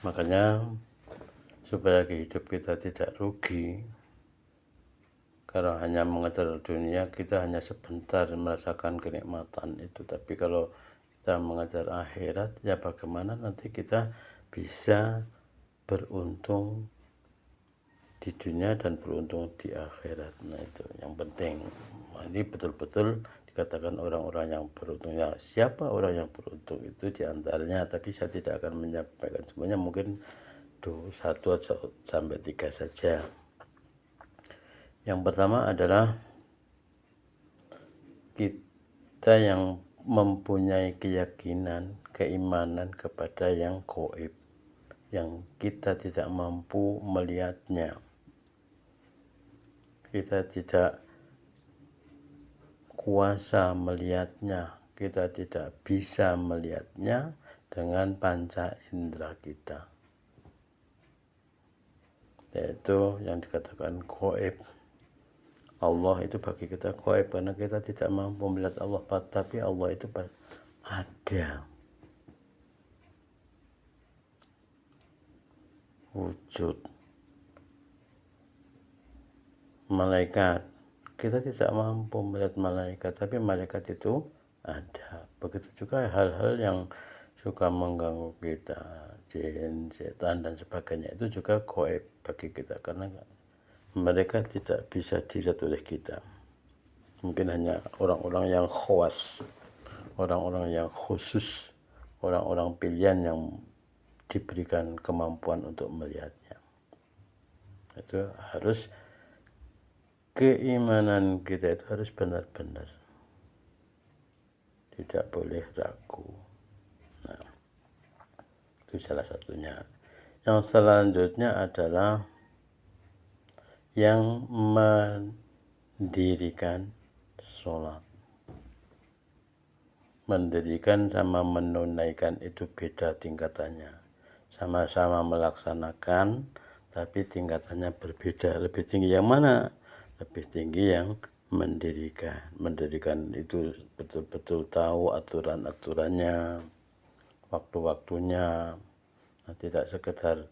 Makanya supaya hidup kita tidak rugi, kalau hanya mengejar dunia, kita hanya sebentar merasakan kenikmatan itu. Tapi kalau kita mengejar akhirat, ya bagaimana nanti kita bisa beruntung di dunia dan beruntung di akhirat. Nah itu yang penting. Nah, ini betul-betul dikatakan orang-orang yang beruntung. Ya, siapa orang yang beruntung itu diantaranya, tapi saya tidak akan menyampaikan semuanya, mungkin 1 sampai 3 saja. Yang pertama adalah kita yang mempunyai keyakinan, keimanan kepada yang gaib, yang kita tidak mampu melihatnya. Kita tidak kuasa melihatnya, kita tidak bisa melihatnya dengan panca indera kita, yaitu yang dikatakan gaib. Allah itu bagi kita gaib karena kita tidak mampu melihat Allah, tapi Allah itu ada wujud. Malaikat, kita tidak mampu melihat malaikat, tapi malaikat itu ada. Begitu juga hal-hal yang suka mengganggu kita, jin, setan dan sebagainya, itu juga gaib bagi kita karena mereka tidak bisa dilihat oleh kita. Mungkin hanya orang-orang yang khawas, orang-orang yang khusus, orang-orang pilihan yang diberikan kemampuan untuk melihatnya. Itu harus, keimanan kita itu harus benar-benar, tidak boleh ragu. Nah, itu salah satunya. Yang selanjutnya adalah yang mendirikan sholat. Mendirikan sama menunaikan itu beda tingkatannya. Sama-sama melaksanakan, tapi tingkatannya berbeda. Lebih tinggi yang mana? Lebih tinggi yang mendirikan. Mendirikan itu betul-betul tahu aturan-aturannya, waktu-waktunya. Nah, tidak sekedar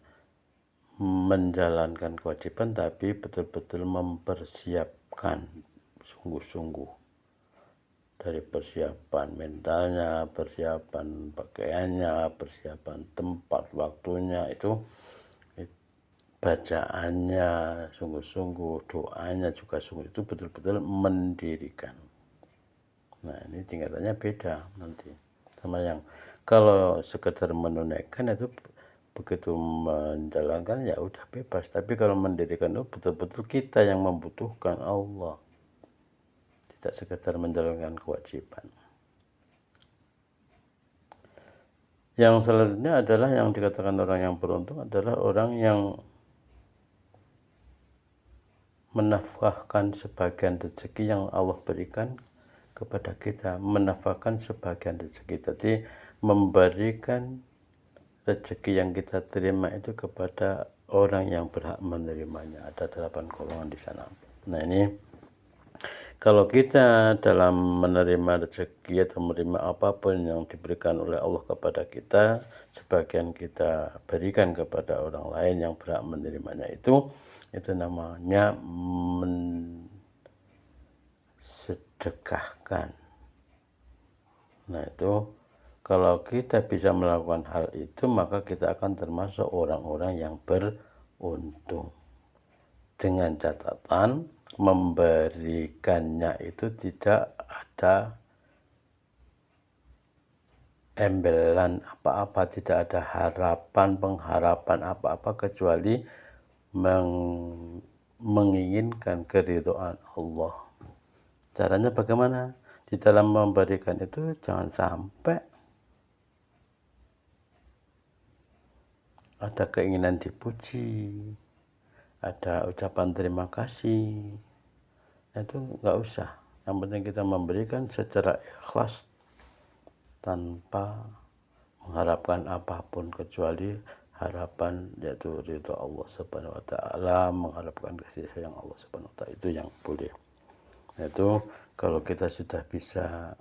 menjalankan kewajiban, tapi betul-betul mempersiapkan sungguh-sungguh, dari persiapan mentalnya, persiapan pakaiannya, persiapan tempat waktunya, itu bacaannya sungguh-sungguh, doanya juga sungguh, itu betul-betul mendirikan. Nah ini tingkatannya beda nanti sama yang kalau sekedar menunaikan itu begitu menjalankan ya udah bebas, tapi kalau mendirikan itu betul-betul kita yang membutuhkan Allah, tidak sekedar menjalankan kewajiban. Yang selanjutnya adalah yang dikatakan orang yang beruntung adalah orang yang menafkahkan sebagian rezeki yang Allah berikan kepada kita, menafkahkan sebagian rezeki, jadi memberikan rezeki yang kita terima itu kepada orang yang berhak menerimanya. Ada 8 golongan di sana. Nah ini kalau kita dalam menerima rezeki atau menerima apapun yang diberikan oleh Allah kepada kita, sebagian kita berikan kepada orang lain yang berhak menerimanya, itu namanya mensedekahkan. Nah itu kalau kita bisa melakukan hal itu, maka kita akan termasuk orang-orang yang beruntung. Dengan catatan memberikannya itu tidak ada embelan apa-apa, tidak ada pengharapan apa-apa kecuali menginginkan keridhaan Allah. Caranya bagaimana? Di dalam memberikan itu jangan sampai ada keinginan dipuji, ada ucapan terima kasih. Itu nggak usah. Yang penting kita memberikan secara ikhlas tanpa mengharapkan apapun kecuali harapan, yaitu ridho Allah Subhanahu wa taala, mengharapkan kasih sayang Allah Subhanahu wa taala, itu yang boleh. Itu kalau kita sudah bisa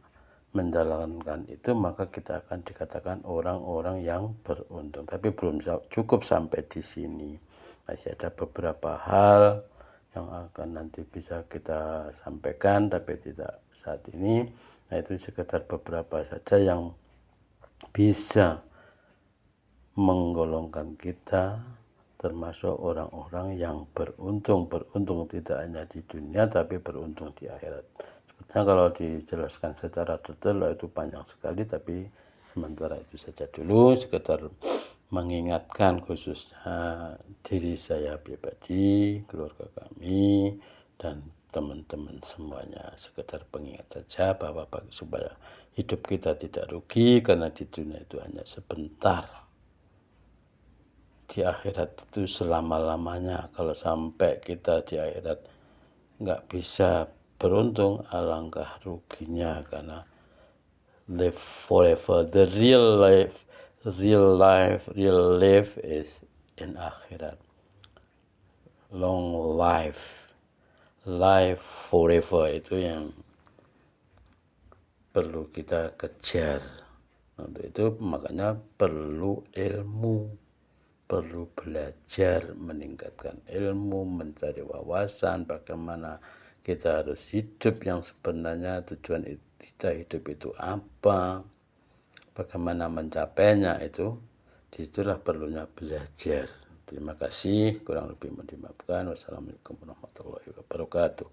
menjalankan itu, maka kita akan dikatakan orang-orang yang beruntung. Tapi belum cukup sampai di sini. Masih ada beberapa hal yang akan nanti bisa kita sampaikan, tapi tidak saat ini. Nah, itu sekedar beberapa saja yang bisa menggolongkan kita termasuk orang-orang yang beruntung. Beruntung tidak hanya di dunia, tapi beruntung di akhirat. Sebetulnya kalau dijelaskan secara detail itu panjang sekali, tapi sementara itu saja dulu, sekedar mengingatkan khususnya diri saya pribadi, keluarga kami, dan teman-teman semuanya, sekedar pengingat saja bahwa supaya hidup kita tidak rugi, karena di dunia itu hanya sebentar, di akhirat itu selama-lamanya. Kalau sampai kita di akhirat nggak bisa beruntung, alangkah ruginya, karena live forever, the real life is in akhirat. Long life forever, itu yang perlu kita kejar. Untuk itu makanya perlu ilmu, perlu belajar, meningkatkan ilmu, mencari wawasan bagaimana kita harus hidup yang sebenarnya, tujuan kita hidup itu apa, bagaimana mencapainya. Itu disitulah perlunya belajar. Terima kasih, kurang lebih mohon dimaafkan. Wassalamualaikum warahmatullahi wabarakatuh.